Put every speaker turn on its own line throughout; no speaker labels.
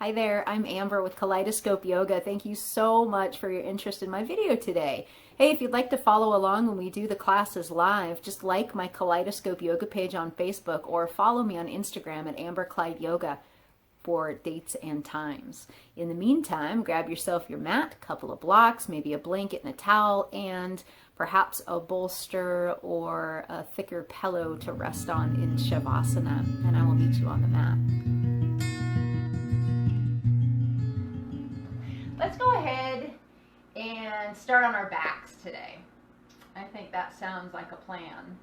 Hi there, I'm Amber with Kaleidoscope Yoga. Thank you so much for your interest in my video today. Hey, if you'd like to follow along when we do the classes live, just like my Kaleidoscope Yoga page on Facebook or follow me on Instagram at Amber Kleid Yoga for dates and times. In the meantime, grab yourself your mat, a couple of blocks, maybe a blanket and a towel, and perhaps a bolster or a thicker pillow to rest on in Savasana, and I will meet you on the mat. Let's go ahead and start on our backs today. I think that sounds like a plan.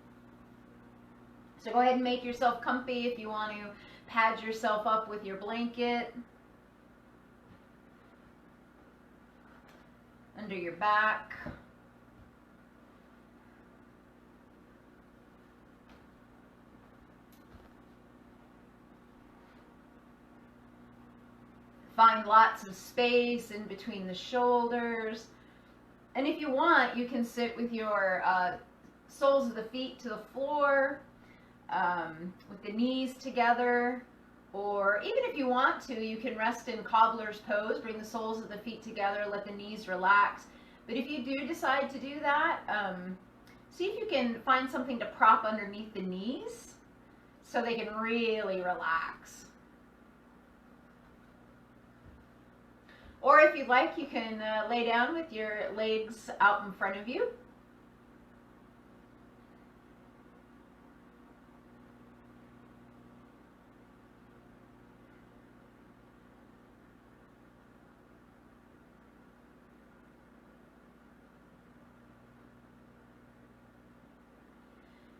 So go ahead and make yourself comfy. If you want to pad yourself up with your blanket under your back. Find lots of space in between the shoulders. And if you want, you can sit with your soles of the feet to the floor, with the knees together. Or even if you want to, you can rest in cobbler's pose, bring the soles of the feet together, let the knees relax. But if you do decide to do that, see if you can find something to prop underneath the knees so they can really relax. Or if you'd like, you can lay down with your legs out in front of you.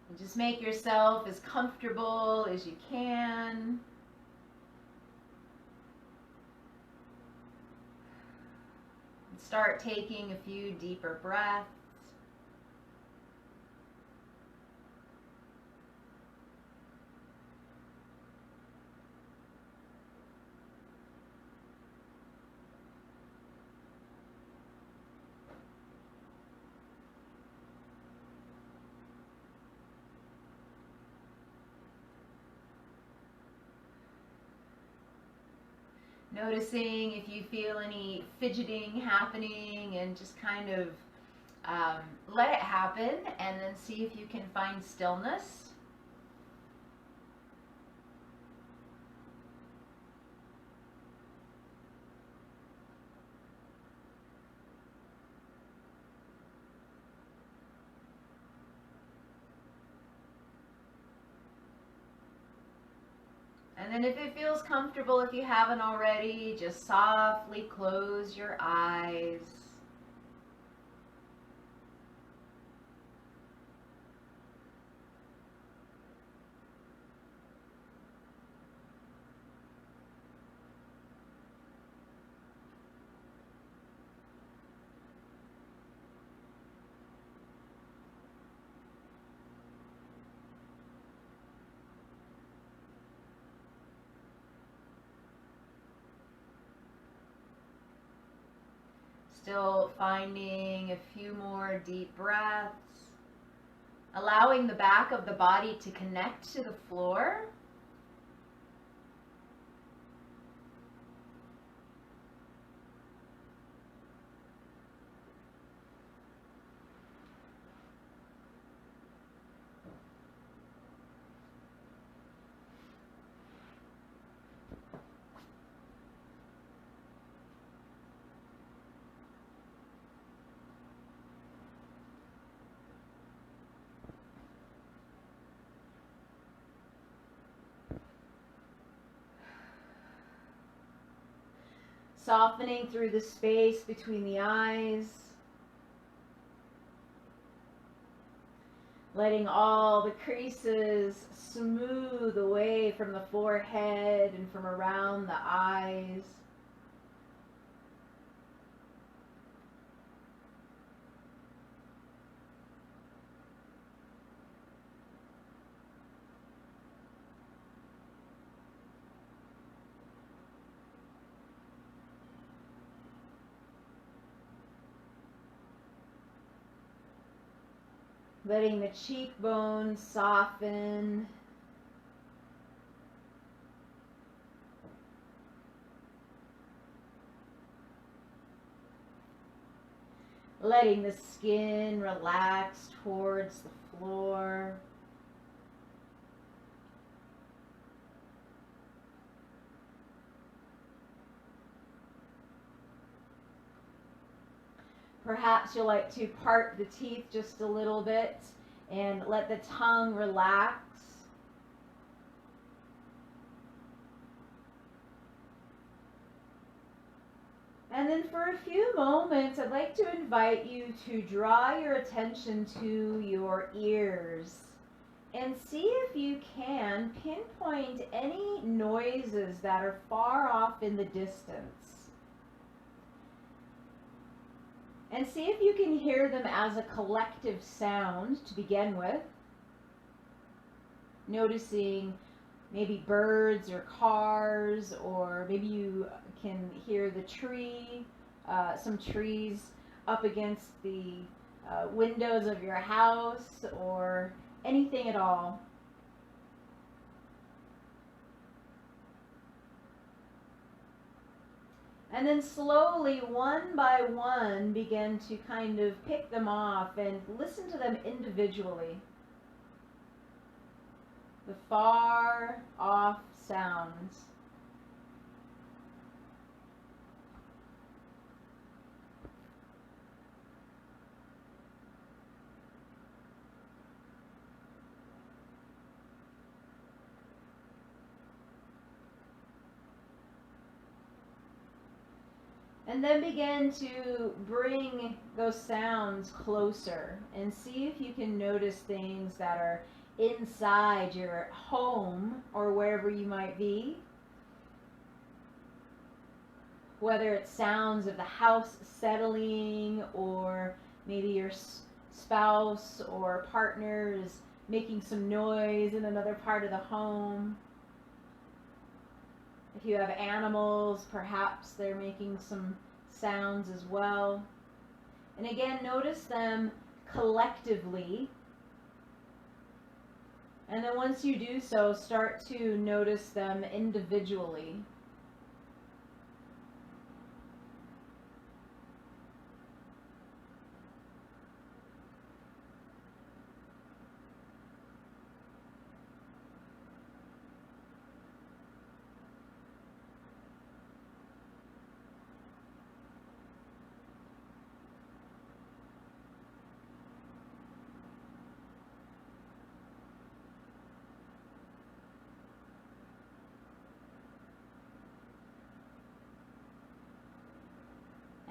And just make yourself as comfortable as you can. Start taking a few deeper breaths. Noticing if you feel any fidgeting happening, and just kind of let it happen, and then see if you can find stillness. And then if it feels comfortable, if you haven't already, just softly close your eyes. Still finding a few more deep breaths, allowing the back of the body to connect to the floor. Softening through the space between the eyes. Letting all the creases smooth away from the forehead and from around the eyes. Letting the cheekbones soften. letting the skin relax towards the floor. Perhaps you'll like to part the teeth just a little bit and let the tongue relax. And then for a few moments, I'd like to invite you to draw your attention to your ears and see if you can pinpoint any noises that are far off in the distance. And see if you can hear them as a collective sound to begin with. Noticing maybe birds or cars, or maybe you can hear the tree, some trees up against the windows of your house, or anything at all. And then slowly, one by one, begin to kind of pick them off and listen to them individually. The far off sounds. And then begin to bring those sounds closer and see if you can notice things that are inside your home or wherever you might be. Whether it's sounds of the house settling, or maybe your spouse or partner is making some noise in another part of the home. If you have animals, perhaps they're making some sounds as well. And again, notice them collectively. And then once you do so, start to notice them individually.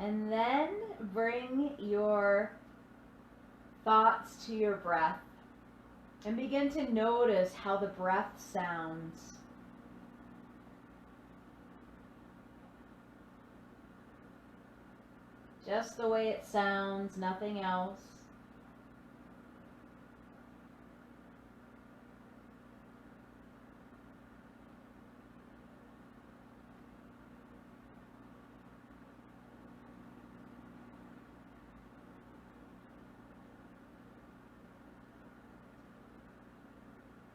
And then bring your thoughts to your breath and begin to notice how the breath sounds. Just the way it sounds, nothing else.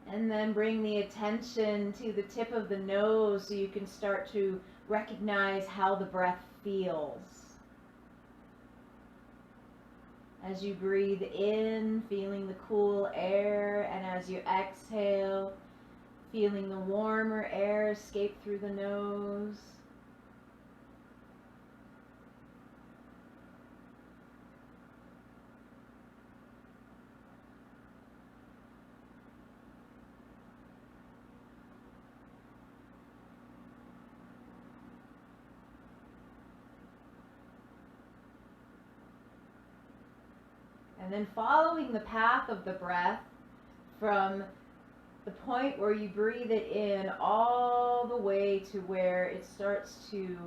And then bring the attention to the tip of the nose so you can start to recognize how the breath feels. As you breathe in, feeling the cool air, and as you exhale, feeling the warmer air escape through the nose. And then following the path of the breath from the point where you breathe it in all the way to where it starts to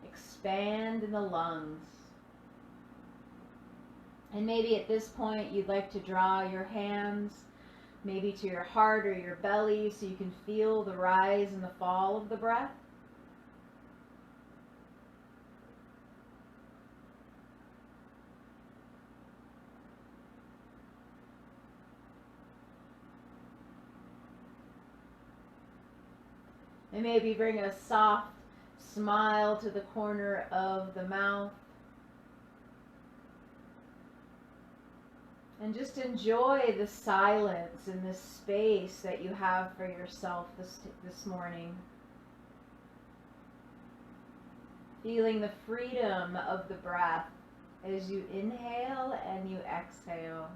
expand in the lungs. And maybe at this point you'd like to draw your hands maybe to your heart or your belly so you can feel the rise and the fall of the breath. And maybe bring a soft smile to the corner of the mouth. And just enjoy the silence and the space that you have for yourself this morning. Feeling the freedom of the breath as you inhale and you exhale.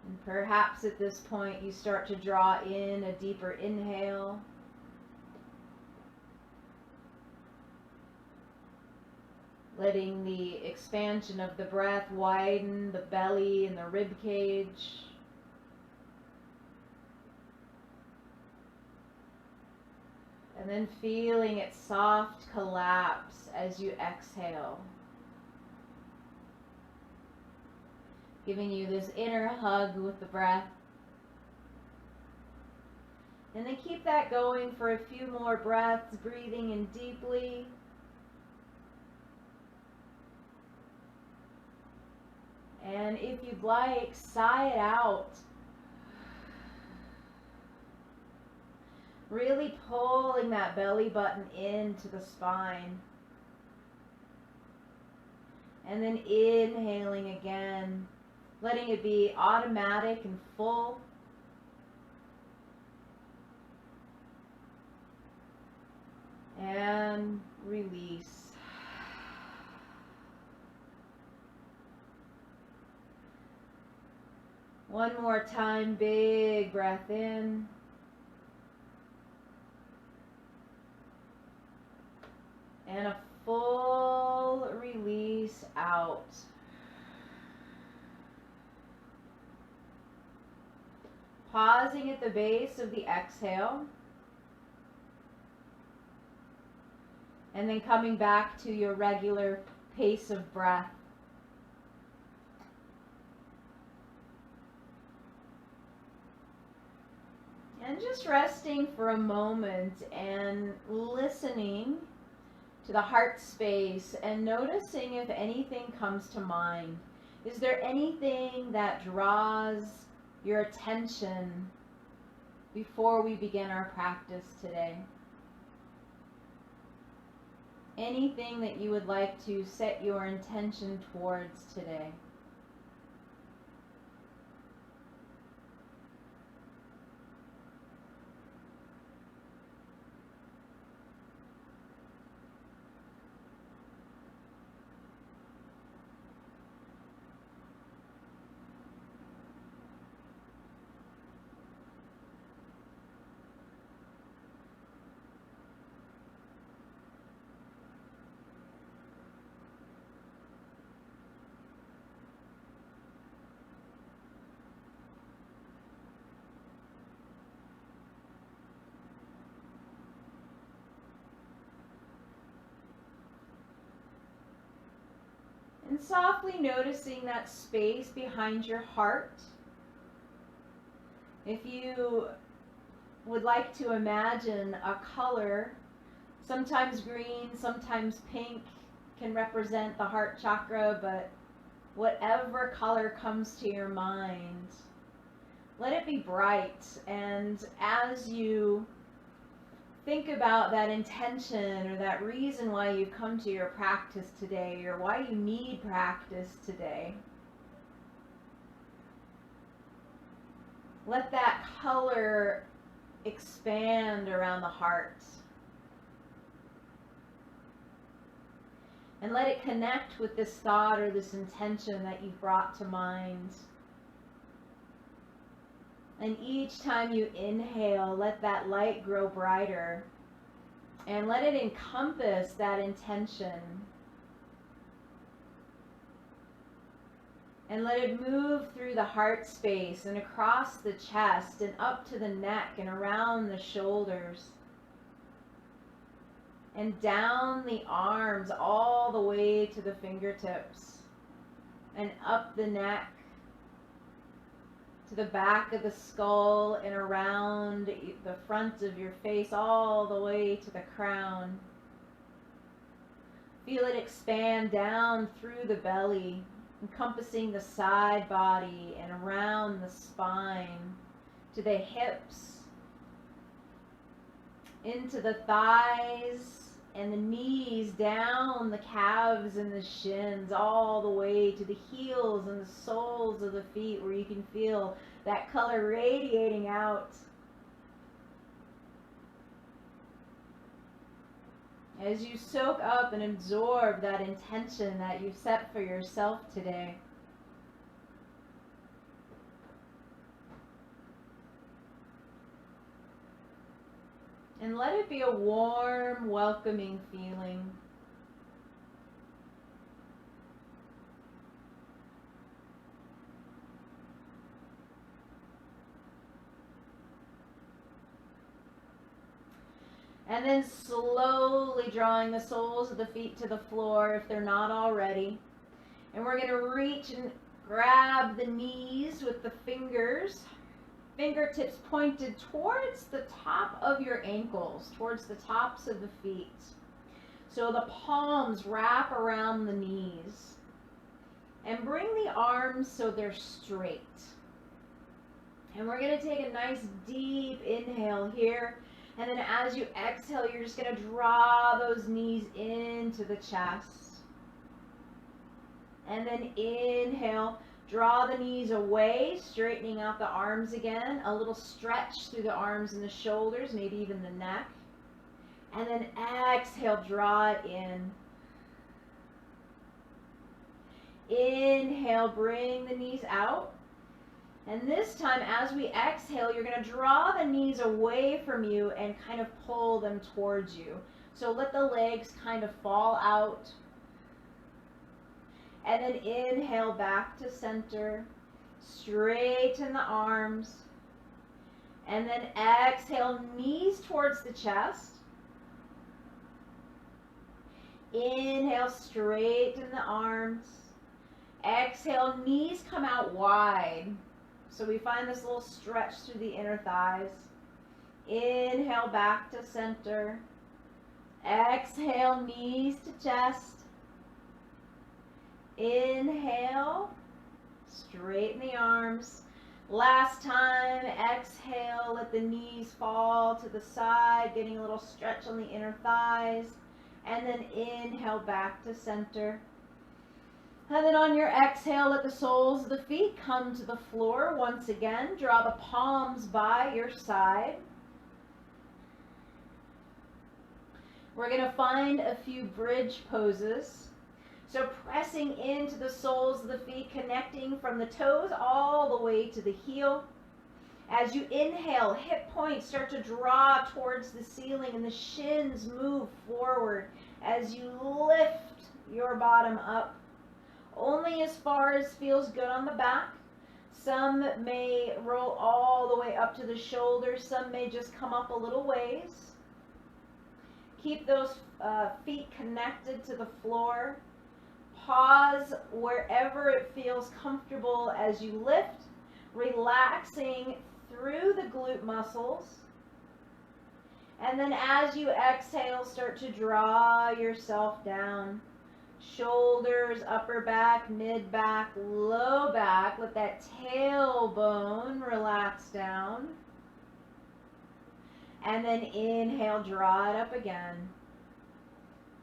And perhaps at this point you start to draw in a deeper inhale. Letting the expansion of the breath widen the belly and the rib cage. And then feeling its soft collapse as you exhale. Giving you this inner hug with the breath. And then keep that going for a few more breaths, breathing in deeply. And if you'd like, sigh it out. Really pulling that belly button into the spine. And then inhaling again, letting it be automatic and full. And release. One more time, big breath in. And a full release out. Pausing at the base of the exhale. And then coming back to your regular pace of breath. And just resting for a moment and listening to the heart space and noticing if anything comes to mind. Is there anything that draws your attention before we begin our practice today? Anything that you would like to set your intention towards today? And softly noticing that space behind your heart. If you would like to imagine a color, sometimes green, sometimes pink can represent the heart chakra, but whatever color comes to your mind, let it be bright. And as you think about that intention or that reason why you've come to your practice today or why you need practice today, let that color expand around the heart. And let it connect with this thought or this intention that you've brought to mind. And each time you inhale, let that light grow brighter. And let it encompass that intention. And let it move through the heart space and across the chest and up to the neck and around the shoulders. And down the arms all the way to the fingertips. And up the neck to the back of the skull and around the front of your face all the way to the crown. Feel it expand down through the belly, encompassing the side body and around the spine to the hips into the thighs and the knees, down the calves and the shins, all the way to the heels and the soles of the feet, where you can feel that color radiating out. As you soak up and absorb that intention that you've set for yourself today. And let it be a warm, welcoming feeling. And then slowly drawing the soles of the feet to the floor if they're not already. And we're going to reach and grab the knees with the fingers. Fingertips pointed towards the top of your ankles, towards the tops of the feet. So the palms wrap around the knees. And bring the arms so they're straight. And we're going to take a nice deep inhale here. And then as you exhale, you're just going to draw those knees into the chest. And then inhale, draw the knees away, straightening out the arms again. A little stretch through the arms and the shoulders, maybe even the neck. And then exhale, draw it in. Inhale, bring the knees out. And this time, as we exhale, you're going to draw the knees away from you and kind of pull them towards you. So let the legs kind of fall out. And then inhale back to center. Straighten the arms. And then exhale, knees towards the chest. Inhale, straighten the arms. Exhale, knees come out wide. So we find this little stretch through the inner thighs. Inhale back to center. Exhale, knees to chest. Inhale, straighten the arms. Last time, exhale, let the knees fall to the side, getting a little stretch on the inner thighs. And then inhale back to center. And then on your exhale, let the soles of the feet come to the floor. Once again, draw the palms by your side. We're going to find a few bridge poses. So pressing into the soles of the feet, connecting from the toes all the way to the heel. As you inhale, hip points start to draw towards the ceiling and the shins move forward as you lift your bottom up. Only as far as feels good on the back. Some may roll all the way up to the shoulders. Some may just come up a little ways. Keep those feet connected to the floor. Pause wherever it feels comfortable as you lift, relaxing through the glute muscles. And then as you exhale, start to draw yourself down. Shoulders, upper back, mid back, low back. Let that tailbone relax down. And then inhale, draw it up again.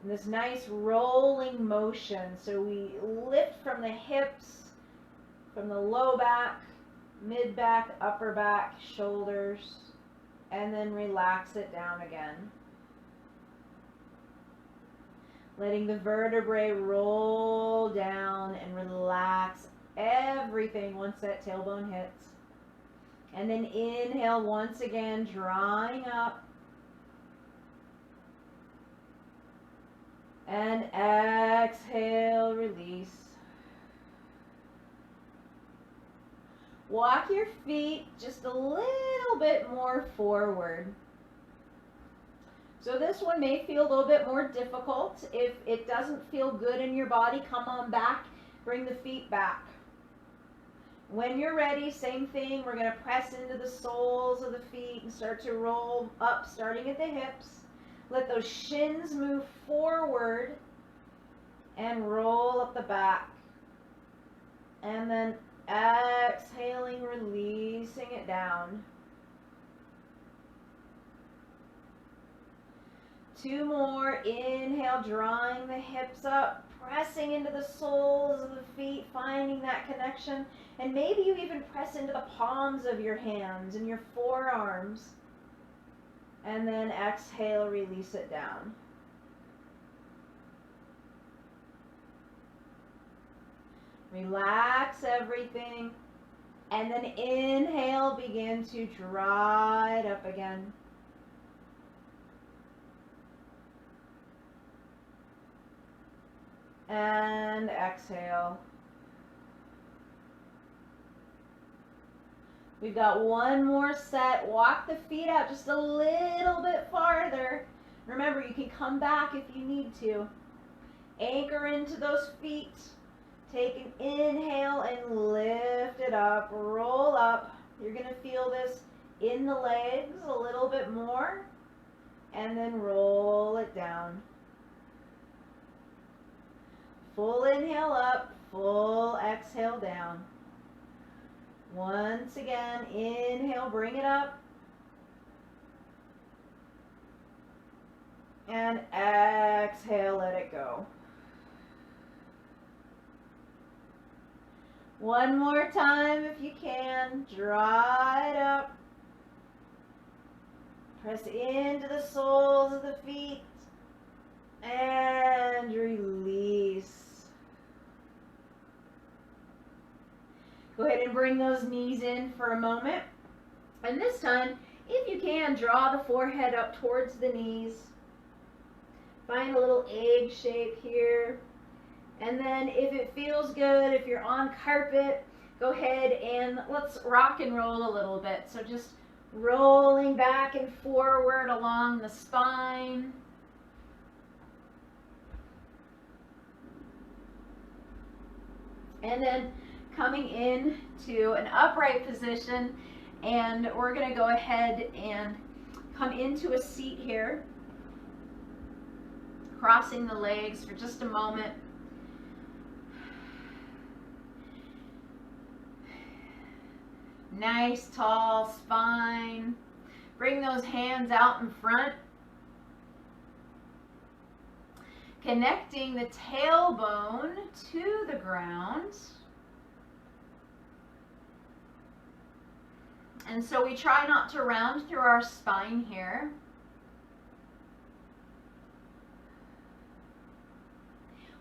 And this nice rolling motion. So we lift from the hips, from the low back, mid back, upper back, shoulders, and then relax it down again. Letting the vertebrae roll down and relax everything once that tailbone hits. And then inhale once again, drawing up. And exhale, release. Walk your feet just a little bit more forward. So this one may feel a little bit more difficult. If it doesn't feel good in your body, come on back, bring the feet back. When you're ready, same thing, we're going to press into the soles of the feet and start to roll up, starting at the hips. Let those shins move forward and roll up the back. And then exhaling, releasing it down. 2 more. Inhale, drawing the hips up, pressing into the soles of the feet, finding that connection. And maybe you even press into the palms of your hands and your forearms. And then exhale, release it down. Relax everything. And then inhale, begin to draw it up again. And exhale. We've got one more set. Walk the feet out just a little bit farther. Remember, you can come back if you need to. Anchor into those feet. Take an inhale and lift it up. Roll up. You're going to feel this in the legs a little bit more. And then roll it down. Full inhale up, full exhale down. Once again, inhale, bring it up. And exhale, let it go. One more time if you can. Draw it up. Press into the soles of the feet. And release. Go ahead and bring those knees in for a moment. And this time, if you can, draw the forehead up towards the knees. Find a little egg shape here. And then if it feels good, if you're on carpet, go ahead and let's rock and roll a little bit. So just rolling back and forward along the spine. And then coming in to an upright position, and we're going to go ahead and come into a seat here, crossing the legs for just a moment. Nice tall spine. Bring those hands out in front. Connecting the tailbone to the ground. And so we try not to round through our spine here.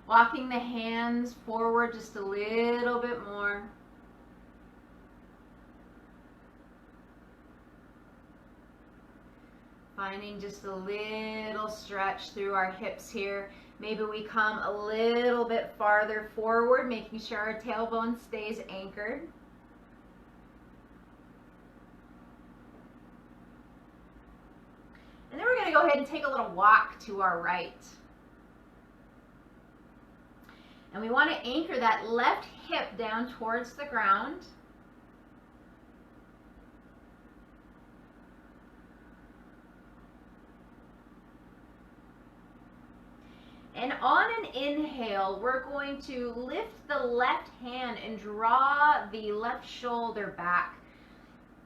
Walking the hands forward just a little bit more. Finding just a little stretch through our hips here. Maybe we come a little bit farther forward, making sure our tailbone stays anchored. And then we're going to go ahead and take a little walk to our right. And we want to anchor that left hip down towards the ground. And on an inhale, we're going to lift the left hand and draw the left shoulder back.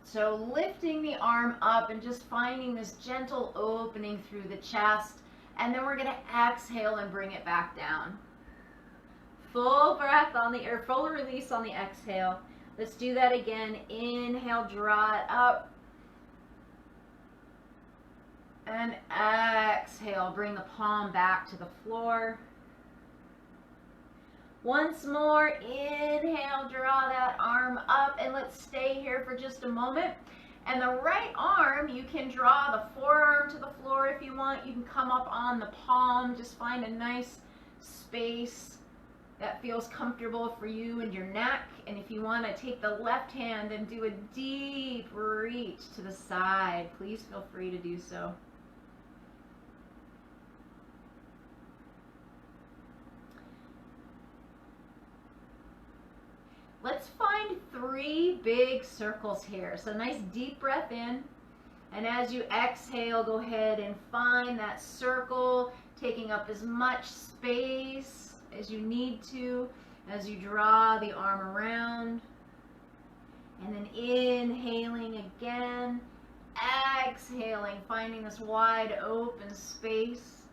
So lifting the arm up and just finding this gentle opening through the chest. And then we're going to exhale and bring it back down. Full breath on the, or full release on the exhale. Let's do that again. Inhale, draw it up. And exhale, bring the palm back to the floor. Once more, inhale, draw that arm up, and let's stay here for just a moment. And the right arm, you can draw the forearm to the floor if you want. You can come up on the palm, just find a nice space that feels comfortable for you and your neck. And if you want to take the left hand and do a deep reach to the side, please feel free to do so. Let's find 3 big circles here. So nice deep breath in. And as you exhale, go ahead and find that circle, taking up as much space as you need to as you draw the arm around. And then inhaling again, exhaling, finding this wide open space.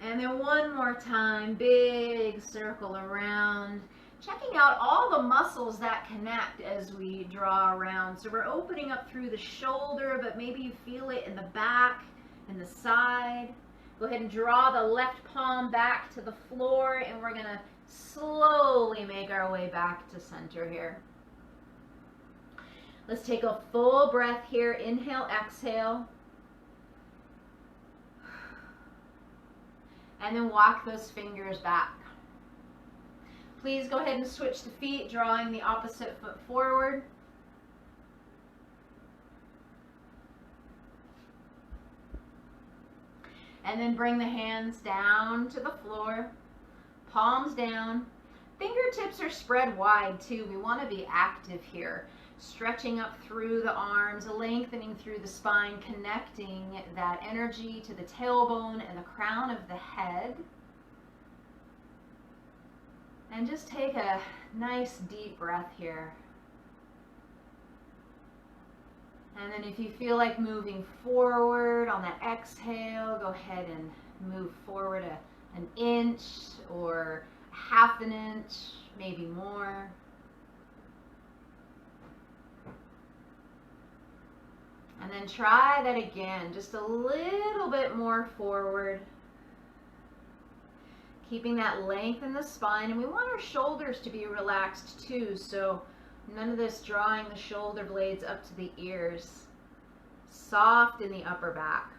And then one more time, big circle around. Checking out all the muscles that connect as we draw around. So we're opening up through the shoulder, but maybe you feel it in the back and the side. Go ahead and draw the left palm back to the floor, and we're gonna slowly make our way back to center here. Let's take a full breath here. Inhale, exhale. And then walk those fingers back. Please go ahead and switch the feet, drawing the opposite foot forward. And then bring the hands down to the floor, palms down. Fingertips are spread wide too. We want to be active here. Stretching up through the arms, lengthening through the spine, connecting that energy to the tailbone and the crown of the head. And just take a nice deep breath here. And then if you feel like moving forward on that exhale, go ahead and move forward an inch or half an inch, maybe more. And then try that again, just a little bit more forward. Keeping that length in the spine, and we want our shoulders to be relaxed too, so none of this drawing the shoulder blades up to the ears. Soft in the upper back.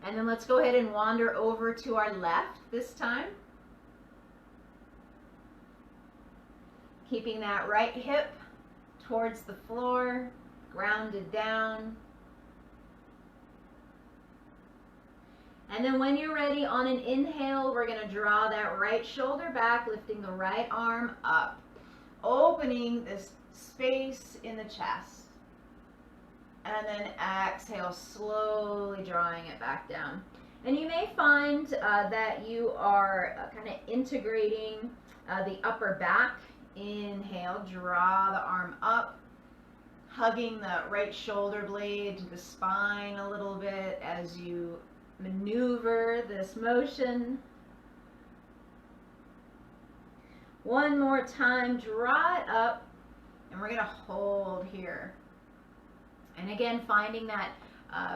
And then let's go ahead and wander over to our left this time. Keeping that right hip towards the floor, grounded down. And then when you're ready, on an inhale, we're going to draw that right shoulder back, lifting the right arm up, opening this space in the chest. And then exhale, slowly drawing it back down. And you may find that you are kind of integrating the upper back. Inhale, draw the arm up, hugging the right shoulder blade to the spine a little bit as you maneuver this motion. One more time, draw it up, and we're going to hold here. And again, finding that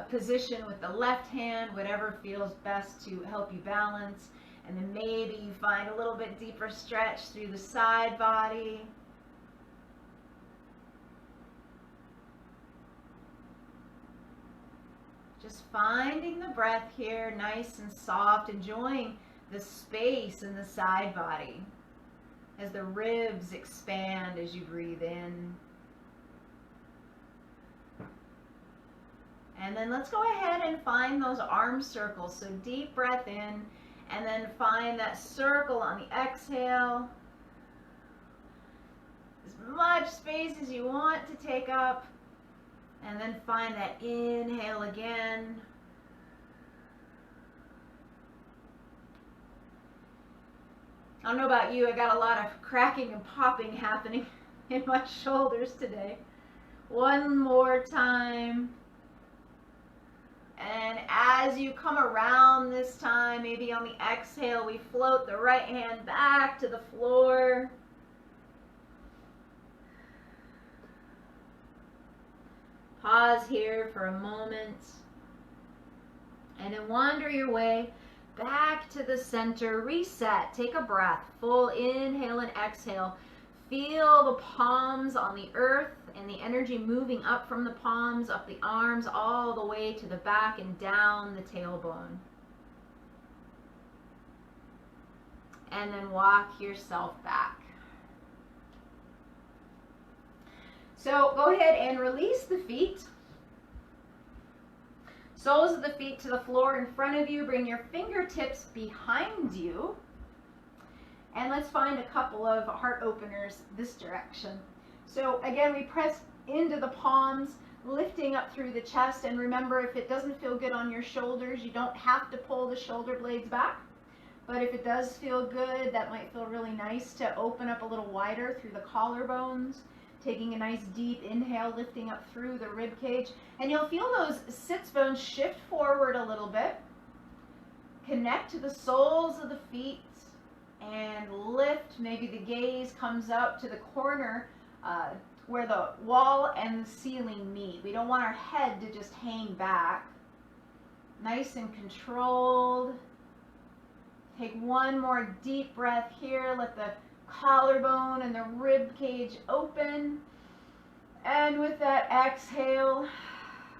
position with the left hand, whatever feels best to help you balance. And then maybe you find a little bit deeper stretch through the side body. Just finding the breath here, nice and soft, enjoying the space in the side body as the ribs expand as you breathe in. And then let's go ahead and find those arm circles. So deep breath in, and then find that circle on the exhale. As much space as you want to take up. And then find that inhale again. I don't know about you, I got a lot of cracking and popping happening in my shoulders today. One more time. And as you come around this time, maybe on the exhale, we float the right hand back to the floor. Pause here for a moment. And then wander your way back to the center. Reset. Take a breath. Full inhale and exhale. Feel the palms on the earth and the energy moving up from the palms, up the arms, all the way to the back and down the tailbone. And then walk yourself back. So go ahead and release the feet. Soles of the feet to the floor in front of you. Bring your fingertips behind you. And let's find a couple of heart openers this direction. So again, we press into the palms, lifting up through the chest. And remember, if it doesn't feel good on your shoulders, you don't have to pull the shoulder blades back. But if it does feel good, that might feel really nice to open up a little wider through the collarbones. Taking a nice deep inhale, lifting up through the rib cage. And you'll feel those sits bones shift forward a little bit. Connect to the soles of the feet and lift. Maybe the gaze comes up to the corner where the wall and the ceiling meet. We don't want our head to just hang back. Nice and controlled. Take one more deep breath here. Let the collarbone and the rib cage open. And with that exhale,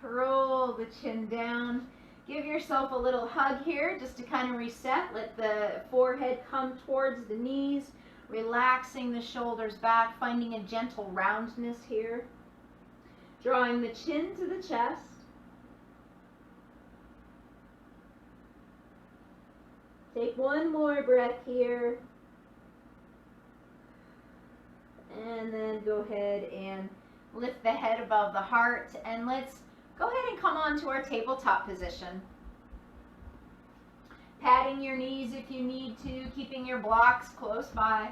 roll the chin down. Give yourself a little hug here just to kind of reset. Let the forehead come towards the knees, relaxing the shoulders back, finding a gentle roundness here. Drawing the chin to the chest. Take one more breath here. And then go ahead and lift the head above the heart. And let's go ahead and come on to our tabletop position. Patting your knees if you need to, keeping your blocks close by.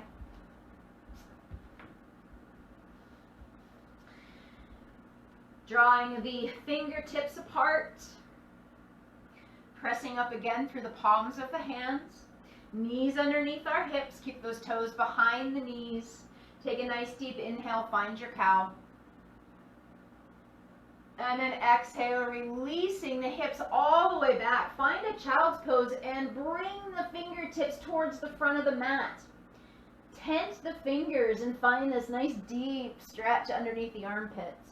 Drawing the fingertips apart. Pressing up again through the palms of the hands. Knees underneath our hips. Keep those toes behind the knees. Take a nice deep inhale. Find your cow. And then exhale, releasing the hips all the way back. Find a child's pose and bring the fingertips towards the front of the mat. Tent the fingers and find this nice deep stretch underneath the armpits.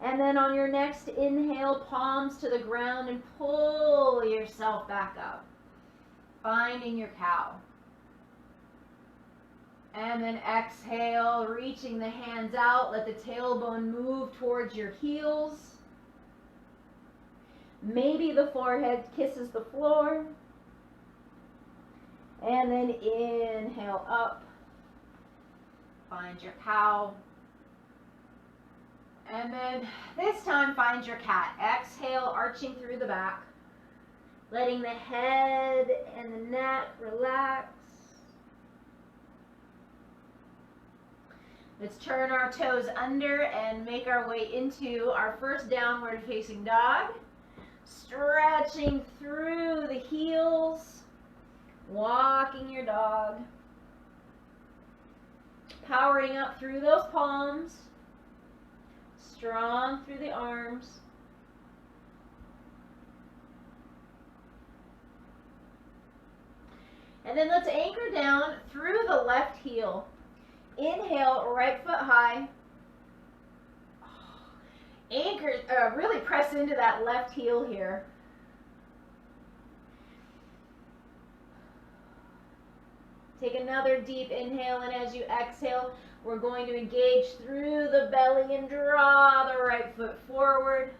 And then on your next inhale, palms to the ground and pull yourself back up. Finding your cow. And then exhale, reaching the hands out. Let the tailbone move towards your heels. Maybe the forehead kisses the floor. And then inhale up. Find your cow. And then this time find your cat. Exhale, arching through the back. Letting the head and the neck relax. Let's turn our toes under and make our way into our first downward facing dog. Stretching through the heels. Walking your dog. Powering up through those palms. Strong through the arms. And then let's anchor down through the left heel. Inhale, right foot high. Anchor, really press into that left heel here. Take another deep inhale, and as you exhale, we're going to engage through the belly and draw the right foot forward.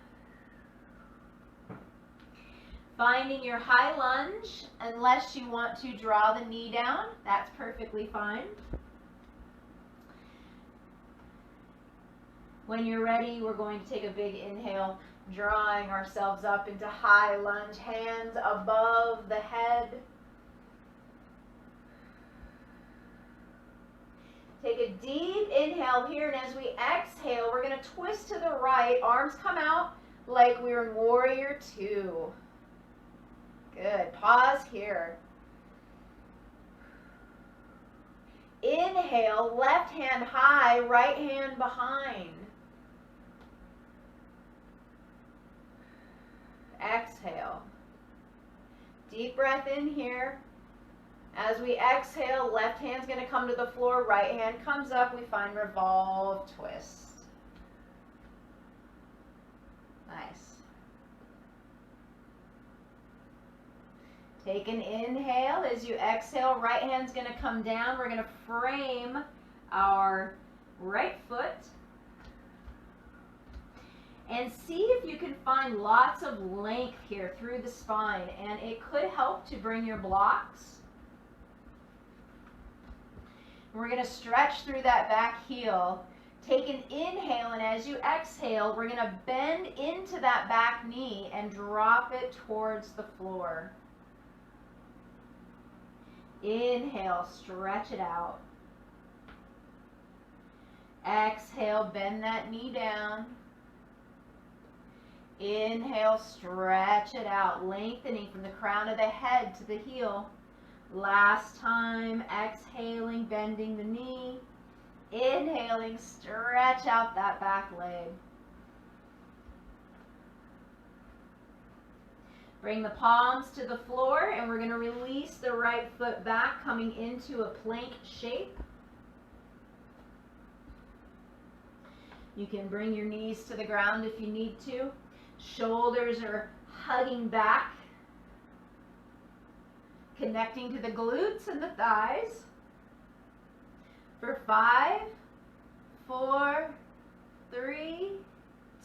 Finding your high lunge, unless you want to draw the knee down, that's perfectly fine. When you're ready, we're going to take a big inhale, drawing ourselves up into high lunge, hands above the head. Take a deep inhale here, and as we exhale, we're going to twist to the right. Arms come out like we're in Warrior Two. Good. Pause here. Inhale, left hand high, right hand behind. Exhale. Deep breath in here. As we exhale, left hand's going to come to the floor, right hand comes up. We find revolve, twist. Nice. Take an inhale. As you exhale, right hand's going to come down. We're going to frame our right foot. And see if you can find lots of length here through the spine. And it could help to bring your blocks. We're going to stretch through that back heel. Take an inhale, and as you exhale, we're going to bend into that back knee and drop it towards the floor. Inhale, stretch it out. Exhale, bend that knee down. Inhale, stretch it out, lengthening from the crown of the head to the heel. Last time, exhaling, bending the knee. Inhaling, stretch out that back leg. Bring the palms to the floor, and we're going to release the right foot back, coming into a plank shape. You can bring your knees to the ground if you need to. Shoulders are hugging back, connecting to the glutes and the thighs. For 5, 4, 3,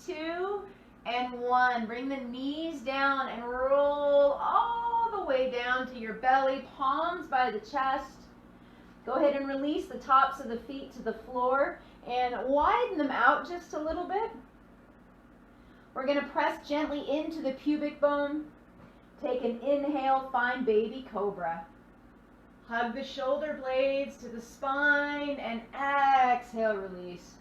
2, and 1. Bring the knees down and roll all the way down to your belly, palms by the chest. Go ahead and release the tops of the feet to the floor and widen them out just a little bit. We're going to press gently into the pubic bone. Take an inhale, find baby cobra. Hug the shoulder blades to the spine and exhale, release.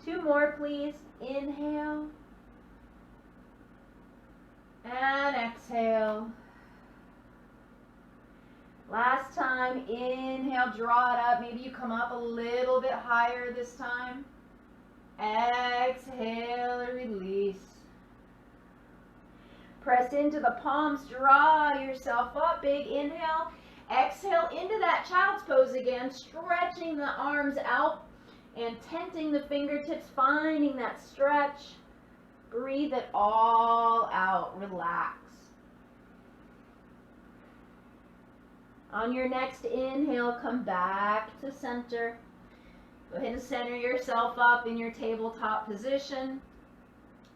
2 more, please. Inhale and exhale. Last time, inhale, draw it up. Maybe you come up a little bit higher this time. Exhale, release. Press into the palms, draw yourself up, big inhale. Exhale into that child's pose again, stretching the arms out and tenting the fingertips, finding that stretch. Breathe it all out, relax. On your next inhale, come back to center. Go ahead and center yourself up in your tabletop position.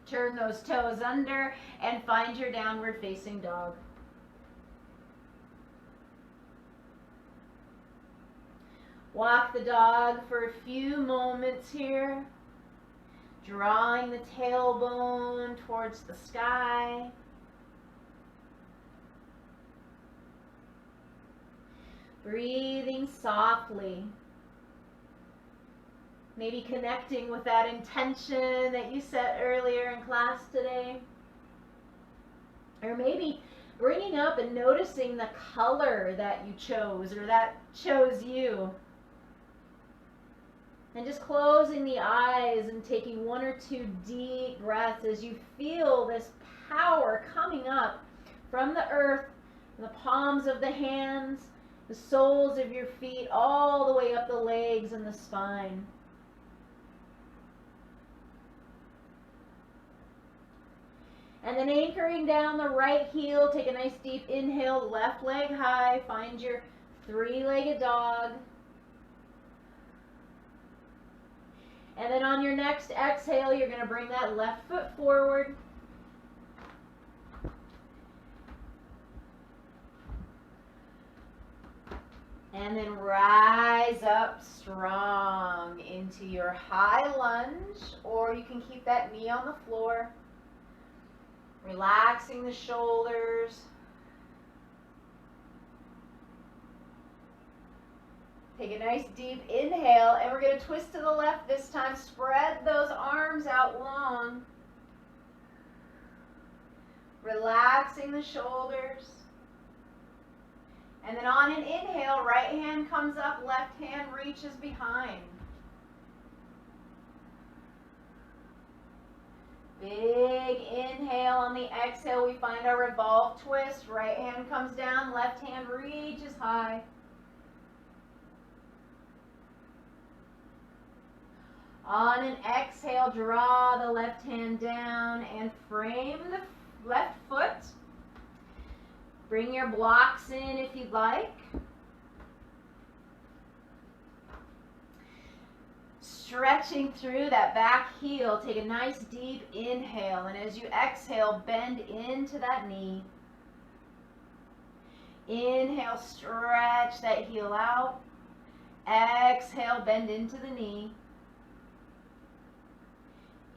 Turn those toes under and find your downward facing dog. Walk the dog for a few moments here, drawing the tailbone towards the sky. Breathing softly. Maybe connecting with that intention that you set earlier in class today. Or maybe bringing up and noticing the color that you chose or that chose you. And just closing the eyes and taking 1 or 2 deep breaths as you feel this power coming up from the earth, the palms of the hands, the soles of your feet, all the way up the legs and the spine. And then anchoring down the right heel, take a nice deep inhale, left leg high, find your 3-legged dog. And then on your next exhale, you're going to bring that left foot forward. And then rise up strong into your high lunge, or you can keep that knee on the floor. Relaxing the shoulders. Take a nice deep inhale, and we're going to twist to the left this time. Spread those arms out long. Relaxing the shoulders. And then on an inhale, right hand comes up, left hand reaches behind. Big inhale. On the exhale, we find our revolve twist. Right hand comes down, left hand reaches high. On an exhale, draw the left hand down and frame the left foot. Bring your blocks in if you'd like. Stretching through that back heel, take a nice deep inhale, and as you exhale, bend into that knee. Inhale, stretch that heel out. Exhale, bend into the knee.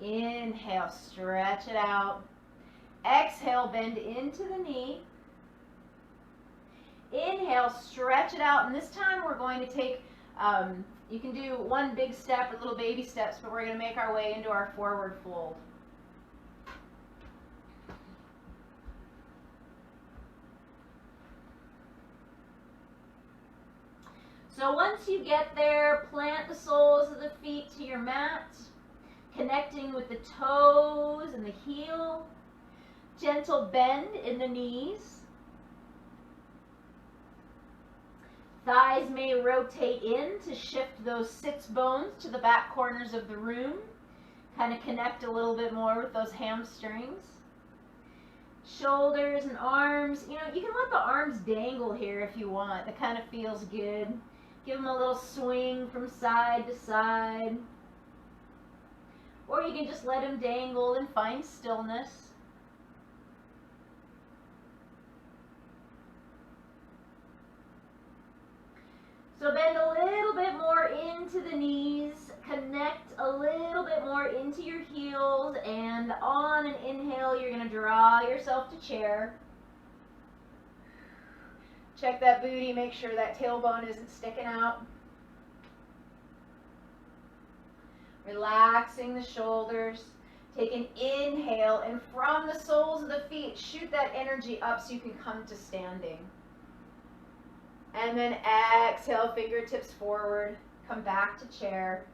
Inhale, stretch it out. Exhale, bend into the knee. Inhale, stretch it out, and this time we're going to take You can do one big step or little baby steps, but we're going to make our way into our forward fold. So once you get there, plant the soles of the feet to your mat, connecting with the toes and the heel. Gentle bend in the knees. Thighs may rotate in to shift those sits bones to the back corners of the room. Kind of connect a little bit more with those hamstrings. Shoulders and arms. You can let the arms dangle here if you want. That kind of feels good. Give them a little swing from side to side. Or you can just let them dangle and find stillness. So bend a little bit more into the knees, connect a little bit more into your heels, and on an inhale, you're going to draw yourself to chair. Check that booty, make sure that tailbone isn't sticking out. Relaxing the shoulders. Take an inhale, and from the soles of the feet, shoot that energy up so you can come to standing. And then exhale, fingertips forward, come back to chair.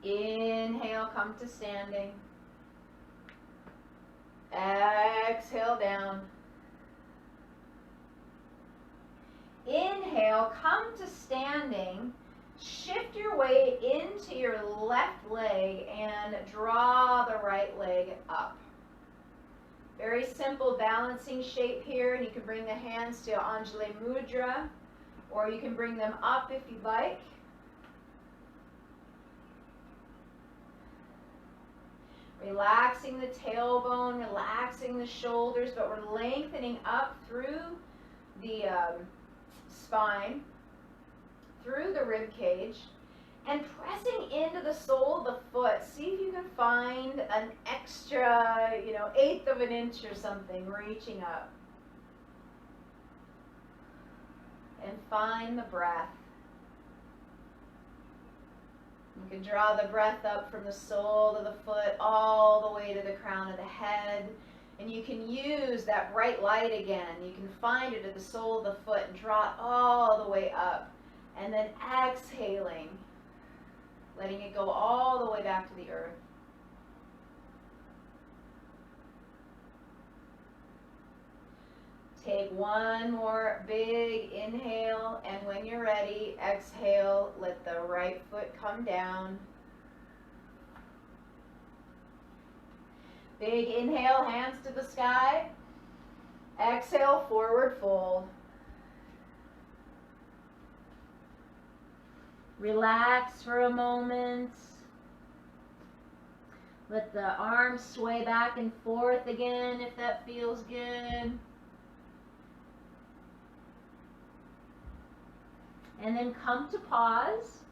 Inhale, come to standing. Exhale, down. Inhale, come to standing. Shift your weight into your left leg and draw the right leg up. Very simple balancing shape here, and you can bring the hands to Anjali Mudra, or you can bring them up if you'd like. Relaxing the tailbone, relaxing the shoulders, but we're lengthening up through the spine, through the rib cage, and pressing into the sole of the foot. See if you can find an extra, 1/8 of an inch or something, reaching up. And find the breath. You can draw the breath up from the sole of the foot all the way to the crown of the head. And you can use that bright light again. You can find it at the sole of the foot and draw it all the way up. And then exhaling, letting it go all the way back to the earth. Take one more big inhale, and when you're ready, exhale, let the right foot come down. Big inhale, hands to the sky. Exhale, forward fold. Relax for a moment. Let the arms sway back and forth again if that feels good. And then come to pause.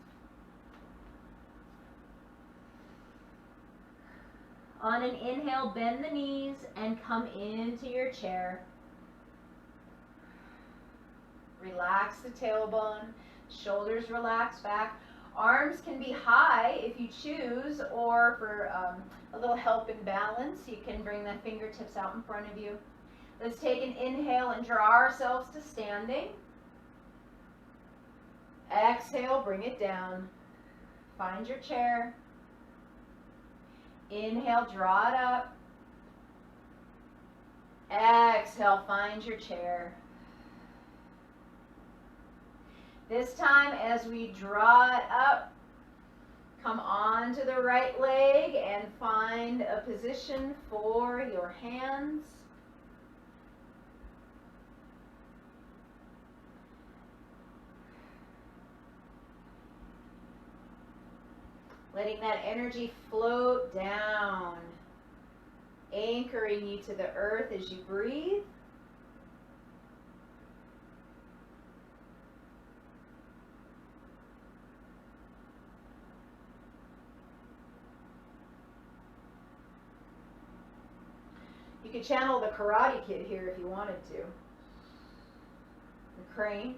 On an inhale, bend the knees and come into your chair. Relax the tailbone. Shoulders relax back. Arms can be high if you choose, or for a little help in balance, you can bring the fingertips out in front of you. Let's take an inhale and draw ourselves to standing. Exhale, bring it down. Find your chair. Inhale, draw it up. Exhale, find your chair. This time, as we draw it up, come on to the right leg and find a position for your hands. Letting that energy float down, anchoring you to the earth as you breathe. You could channel the Karate Kid here if you wanted to. The crane.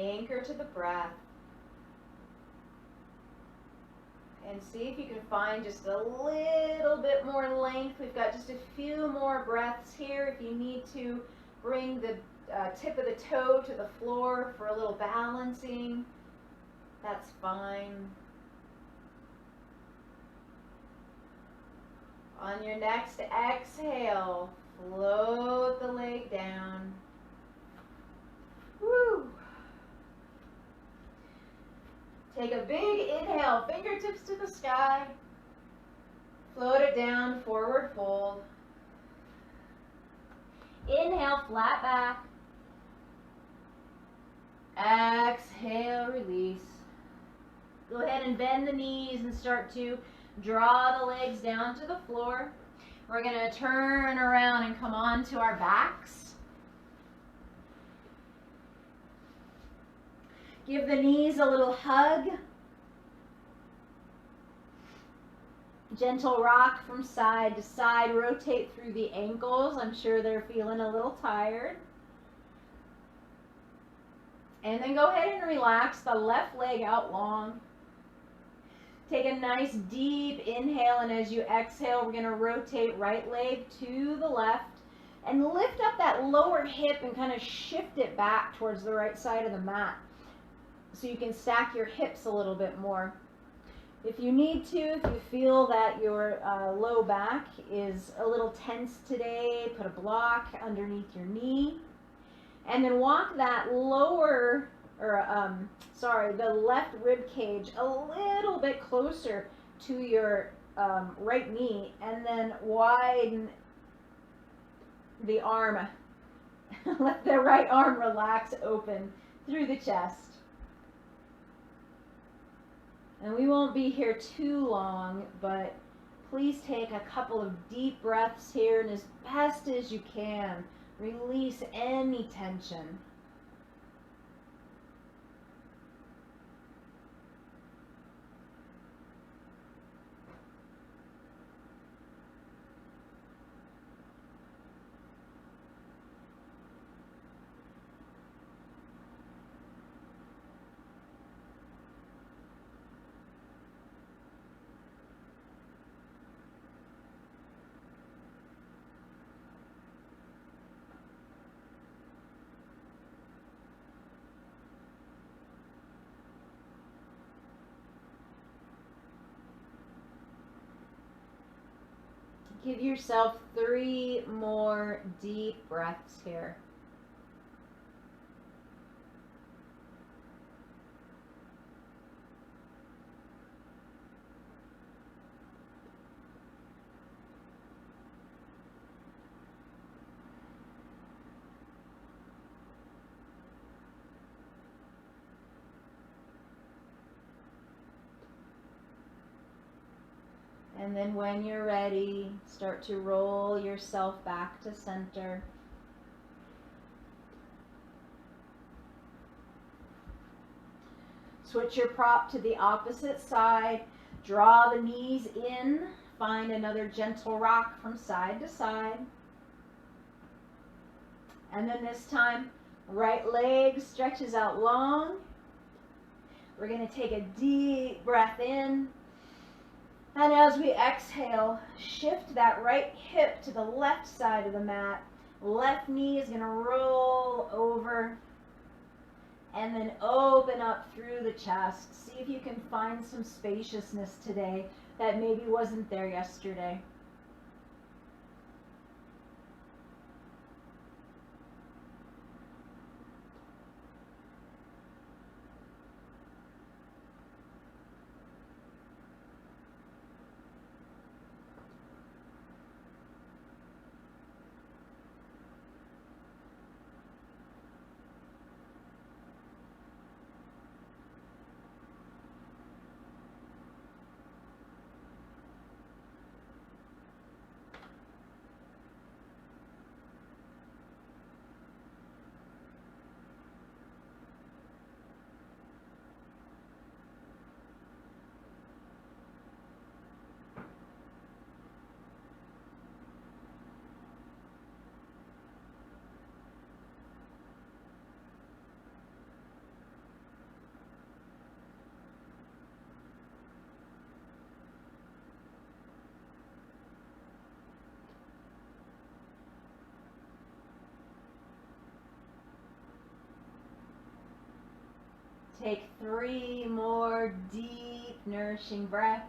Anchor to the breath. And see if you can find just a little bit more length. We've got just a few more breaths here. If you need to, bring the tip of the toe to the floor for a little balancing. That's fine. On your next exhale, float the leg down. Woo! Take a big inhale, fingertips to the sky. Float it down, forward fold. Inhale, flat back. Exhale, release. Go ahead and bend the knees and start to draw the legs down to the floor. We're going to turn around and come on to our backs. Give the knees a little hug. Gentle rock from side to side. Rotate through the ankles. I'm sure they're feeling a little tired. And then go ahead and relax the left leg out long. Take a nice deep inhale, and as you exhale, we're going to rotate right leg to the left and lift up that lower hip and kind of shift it back towards the right side of the mat so you can stack your hips a little bit more. If you need to, if you feel that your low back is a little tense today, put a block underneath your knee. And then walk that the left rib cage a little bit closer to your right knee, and then widen the arm. Let the right arm relax open through the chest. And we won't be here too long, but please take a couple of deep breaths here, and as best as you can, release any tension. Give yourself 3 more deep breaths here. And then when you're ready, start to roll yourself back to center. Switch your prop to the opposite side. Draw the knees in. Find another gentle rock from side to side. And then this time, right leg stretches out long. We're going to take a deep breath in. And as we exhale, shift that right hip to the left side of the mat. Left knee is going to roll over and then open up through the chest. See if you can find some spaciousness today that maybe wasn't there yesterday. Take 3 more deep, nourishing breaths.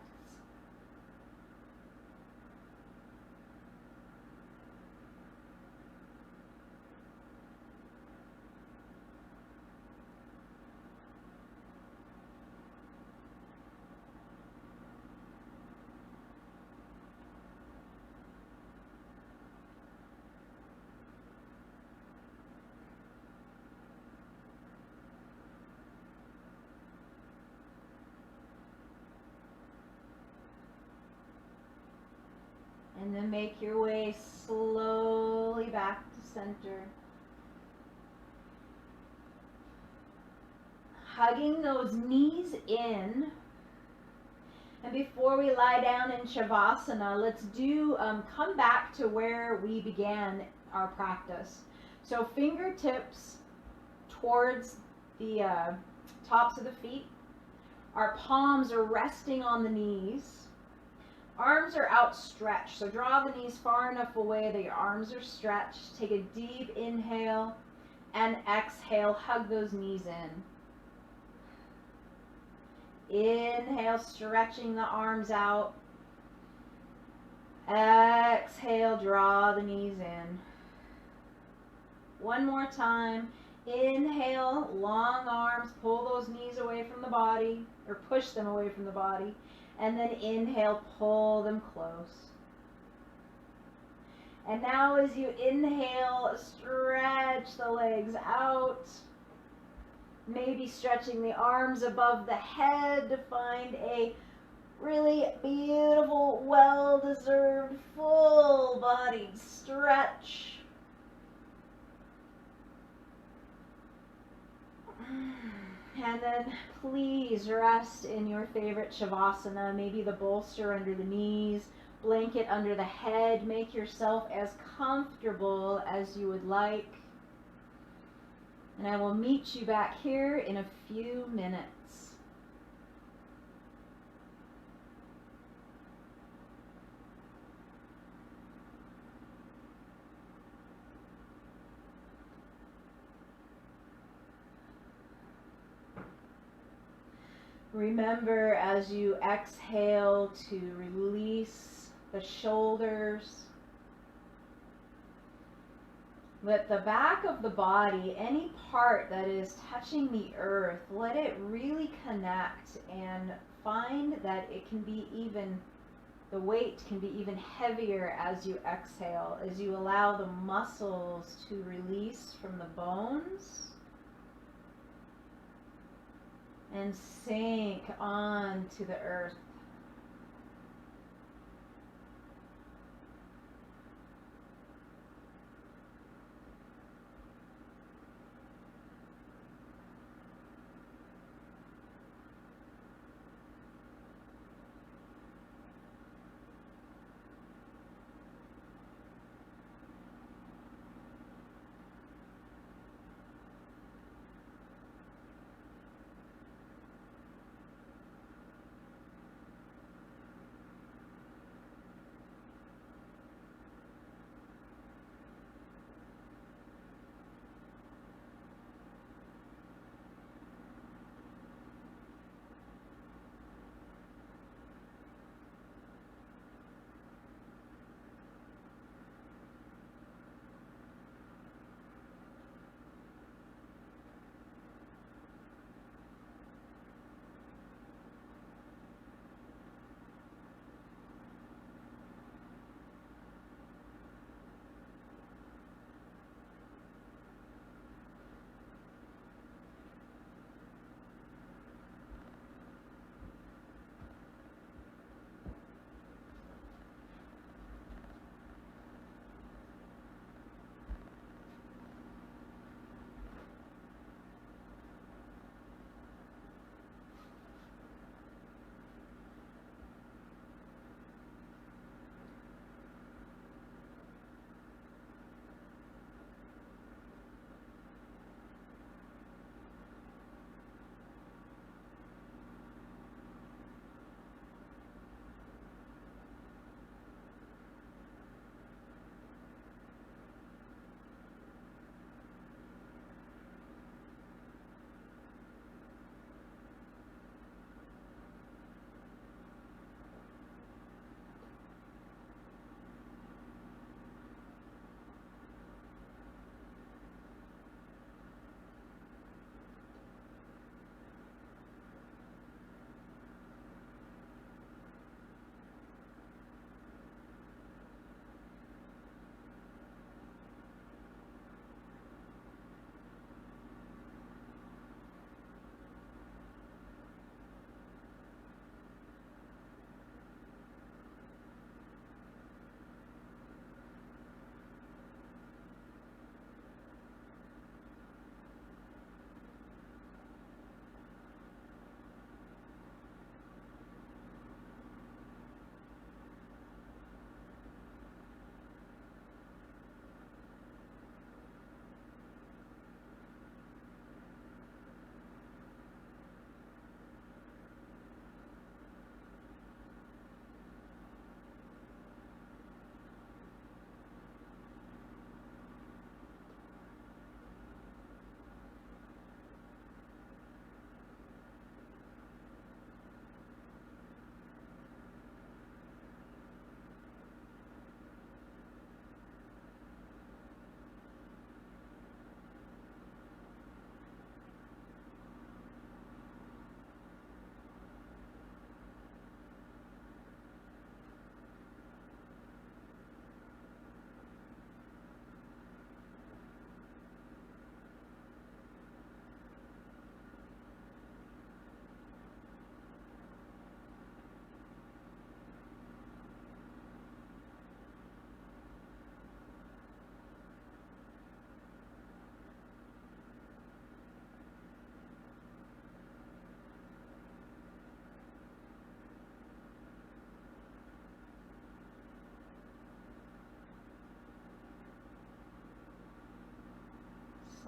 And then make your way slowly back to center. Hugging those knees in. And before we lie down in Savasana, let's come back to where we began our practice. So fingertips towards the tops of the feet. Our palms are resting on the knees. Arms are outstretched, so draw the knees far enough away that your arms are stretched. Take a deep inhale and exhale. Hug those knees in. Inhale, stretching the arms out. Exhale, draw the knees in. One more time. Inhale, long arms, pull those knees away from the body, or push them away from the body. And then inhale, pull them close. And now as you inhale, stretch the legs out. Maybe stretching the arms above the head to find a really beautiful, well-deserved, full-bodied stretch. And then please rest in your favorite Savasana, maybe the bolster under the knees, blanket under the head. Make yourself as comfortable as you would like. And I will meet you back here in a few minutes. Remember as you exhale to release the shoulders. Let the back of the body, any part that is touching the earth, let it really connect and find that it can be even, the weight can be even heavier as you exhale, as you allow the muscles to release from the bones. And sink onto the earth.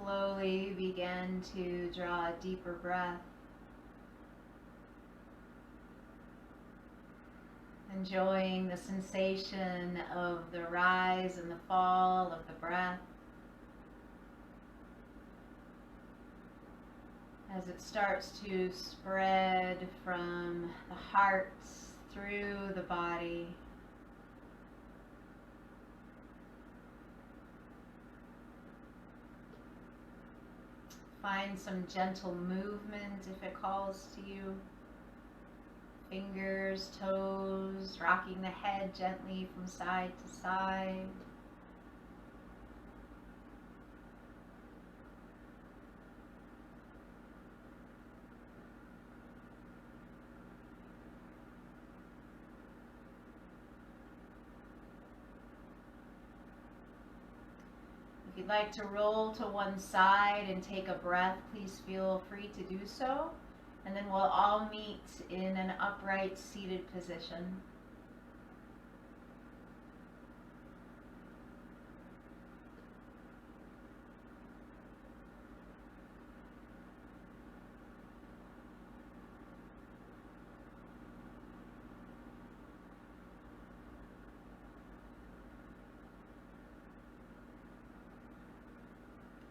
slowly begin to draw a deeper breath. Enjoying the sensation of the rise and the fall of the breath as it starts to spread from the heart through the body. Find some gentle movement if it calls to you. Fingers, toes, rocking the head gently from side to side. If you'd like to roll to one side and take a breath, please feel free to do so. And then we'll all meet in an upright seated position.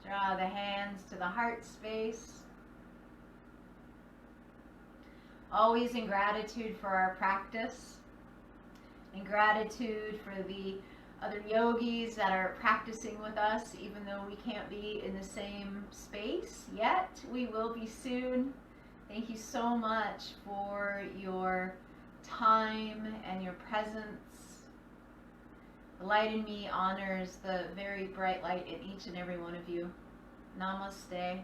Draw the hands to the heart space. Always in gratitude for our practice, in gratitude for the other yogis that are practicing with us, even though we can't be in the same space yet. We will be soon. Thank you so much for your time and your presence. The light in me honors the very bright light in each and every one of you. Namaste.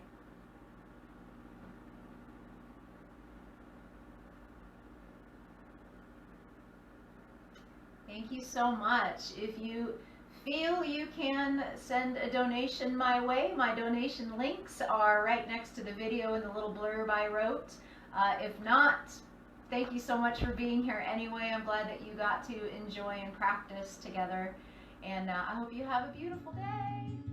Thank you so much. If you feel you can send a donation my way, my donation links are right next to the video in the little blurb I wrote. If not, thank you so much for being here anyway. I'm glad that you got to enjoy and practice together. And I hope you have a beautiful day.